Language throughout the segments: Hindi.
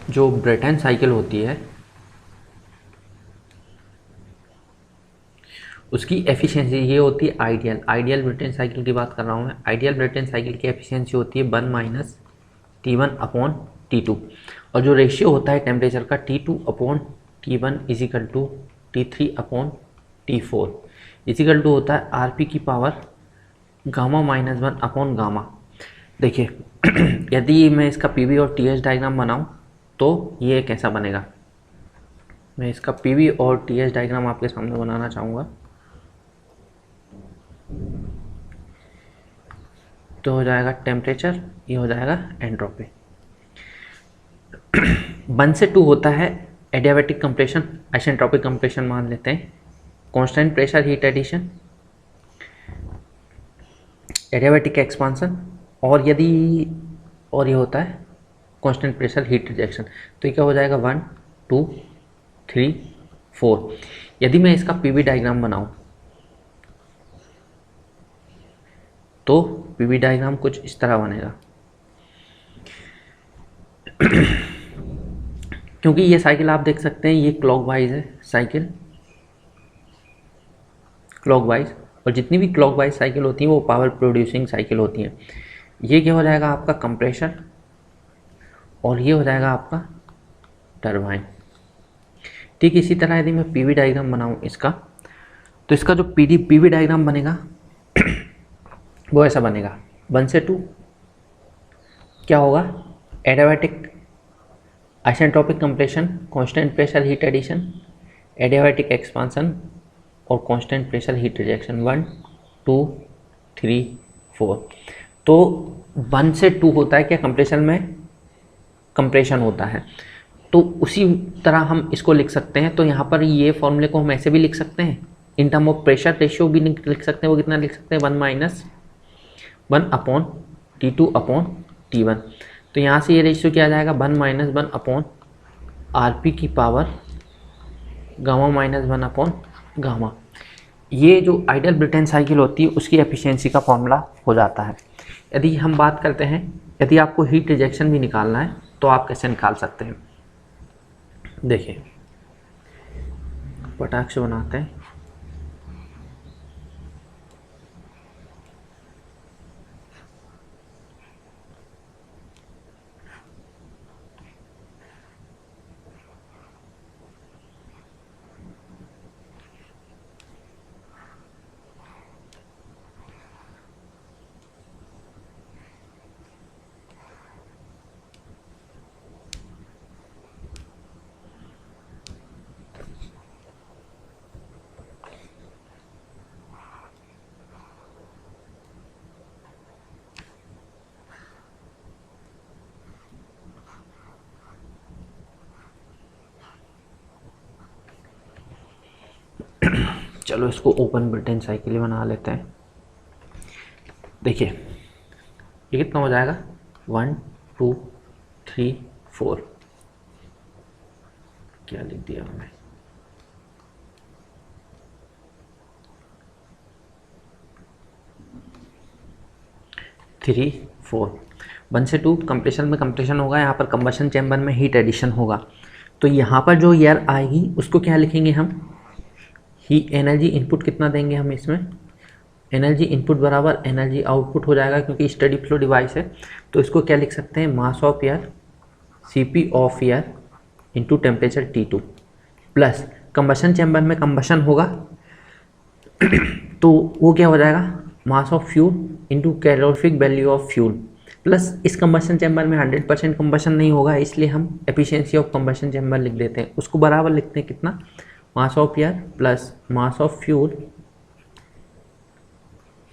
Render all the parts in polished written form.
जो ब्रेटन साइकिल होती है उसकी एफिशिएंसी ये होती है आइडियल ब्रेटन साइकिल की बात कर रहा हूँ मैं। आइडियल ब्रेटन साइकिल की एफिशिएंसी होती है 1 माइनस T1/T2, और जो रेशियो होता है टेम्परेचर का T2/T1 is equal to T3/T4 is equal to होता है RP की पावर Γ-1/गामा। देखिए यदि मैं इसका PV और TS डायग्राम बनाऊं तो ये कैसा बनेगा। मैं इसका PV और TS डायग्राम आपके सामने बनाना चाहूँगा। तो हो जाएगा टेम्परेचर, ये हो जाएगा एंट्रोपी। 1 से 2 होता है एडियाबैटिक कंप्रेशन, आइसेंट्रोपिक कंप्रेशन मान लेते हैं। Constant pressure heat addition, adiabatic expansion, और ये होता है कांस्टेंट प्रेशर हीट रिजेक्शन। तो ये क्या हो जाएगा 1 2 3 4। यदि मैं इसका PV डायग्राम बनाऊं तो PV डायग्राम कुछ इस तरह बनेगा। क्योंकि ये साइकिल आप देख सकते हैं ये क्लॉकवाइज है साइकिल, क्लॉकवाइज, और जितनी भी क्लॉकवाइज साइकिल होती हैं वो पावर प्रोड्यूसिंग साइकिल होती हैं। ये क्या हो जाएगा आपका कंप्रेसर, और ये हो जाएगा आपका टरबाइन। ठीक इसी तरह यदि मैं PV डायग्राम बनाऊं इसका, तो इसका जो PV डायग्राम बनेगा वो ऐसा बनेगा। 1 से 2 क्या होगा, adiabatic isentropic compression, constant pressure heat addition, adiabatic expansion और कांस्टेंट प्रेशर हीट रिजेक्शन। 1 2 3 4। तो 1 से 2 होता है क्या, कंप्रेशन में कंप्रेशन होता है। तो उसी तरह हम इसको लिख सकते हैं। तो यहाँ पर ये फॉर्मूले को हम ऐसे भी लिख सकते हैं, in term of pressure ratio भी लिख सकते हैं। वो कितना लिख सकते हैं, 1 माइनस 1/T2/T1। तो यहाँ से ये रेशियो क्या आ जाएगा, 1 माइनस 1/RP की पावर Γ-1/गामा। ये जो आइडियल ब्रेटन साइकिल होती है उसकी एफिशिएंसी का फॉर्मूला हो जाता है। यदि हम बात करते हैं, यदि आपको हीट रिजेक्शन भी निकालना है तो आप कैसे निकाल सकते हैं। देखिए पटाख से बनाते हैं। चलो इसको ओपन ब्रेटन साइकिल बना लेते हैं। देखिए ये कितना हो जाएगा, 1 2 3 4। क्या लिख दिया हमने, 3 4। 1 से 2 कंप्रेशन में कंप्रेशन होगा, यहाँ पर कंबशन चैम्बर में हीट एडिशन होगा। तो यहाँ पर जो एयर आएगी उसको क्या लिखेंगे हम, ही एनर्जी इनपुट कितना देंगे हम इसमें, एनर्जी इनपुट बराबर एनर्जी आउटपुट हो जाएगा। क्योंकि स्टडी फ्लो डिवाइस है तो इसको क्या लिख सकते हैं, mass of air CP of air into temperature T2 plus combustion chamber में कंबशन होगा तो वो क्या हो जाएगा, mass of fuel into calorific value of fuel plus इस कंबशन चैम्बर में 100% कंबशन नहीं होगा, इसलिए हम एफिशिएंसी ऑफ कंबशन चैम्बर लिख देते हैं। उसको बराबर लिखते हैं कितना, mass of air plus mass of fuel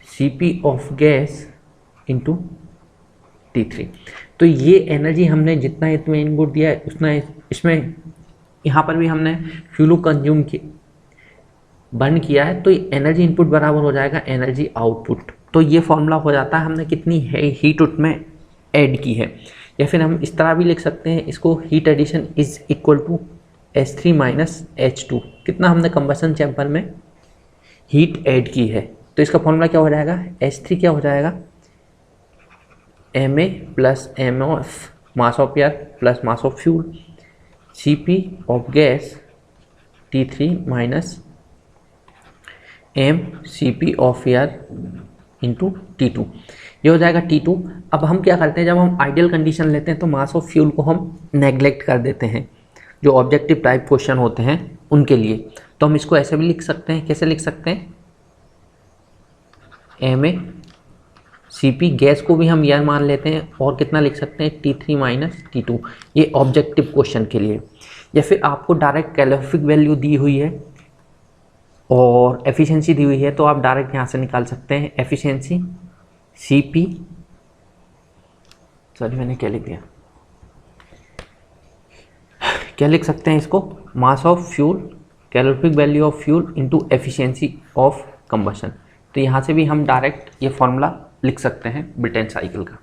CP of gas into T3। तो ये एनर्जी हमने जितना इसमें इनपुट दिया है उतना इसमें यहाँ पर भी हमने फ्यूल कंज्यूम की बर्न किया है, तो एनर्जी इनपुट बराबर हो जाएगा एनर्जी आउटपुट। तो ये फॉर्मूला हो जाता है हमने कितनी है हीट उसमें ऐड की है। या फिर हम इस तरह भी लिख सकते हैं इसको, heat addition is equal to H3 minus H2। कितना हमने कंबशन चैम्बर में हीट ऐड की है, तो इसका फॉर्मूला क्या हो जाएगा, H3 क्या हो जाएगा, Ma plus M of mass of air plus mass of fuel, Cp of gas T3 minus m Cp of air into T2, ये हो जाएगा T2। अब हम क्या करते हैं, जब हम आइडियल कंडीशन लेते हैं तो मास ऑफ फ्यूल को हम नेग्लेक्ट कर देते हैं, जो ऑब्जेक्टिव टाइप क्वेश्चन होते हैं उनके लिए। तो हम इसको ऐसे भी लिख सकते हैं, कैसे लिख सकते हैं, Ma Cp, गैस को भी हम एयर मान लेते हैं, और कितना लिख सकते हैं T3 माइनस T2, ये ऑब्जेक्टिव क्वेश्चन के लिए। या फिर आपको डायरेक्ट कैलोरीफिक वैल्यू दी हुई है और एफिशिएंसी दी हुई है, तो आप डायरेक्ट यहाँ से निकाल सकते हैं एफिशिएंसी Cp, सॉरी मैंने क्या लिख दिया, क्या लिख सकते हैं इसको, mass of fuel, calorific value of fuel into efficiency of combustion. तो यहाँ से भी हम डायरेक्ट ये फॉर्मूला लिख सकते हैं ब्रिटेन साइकिल का।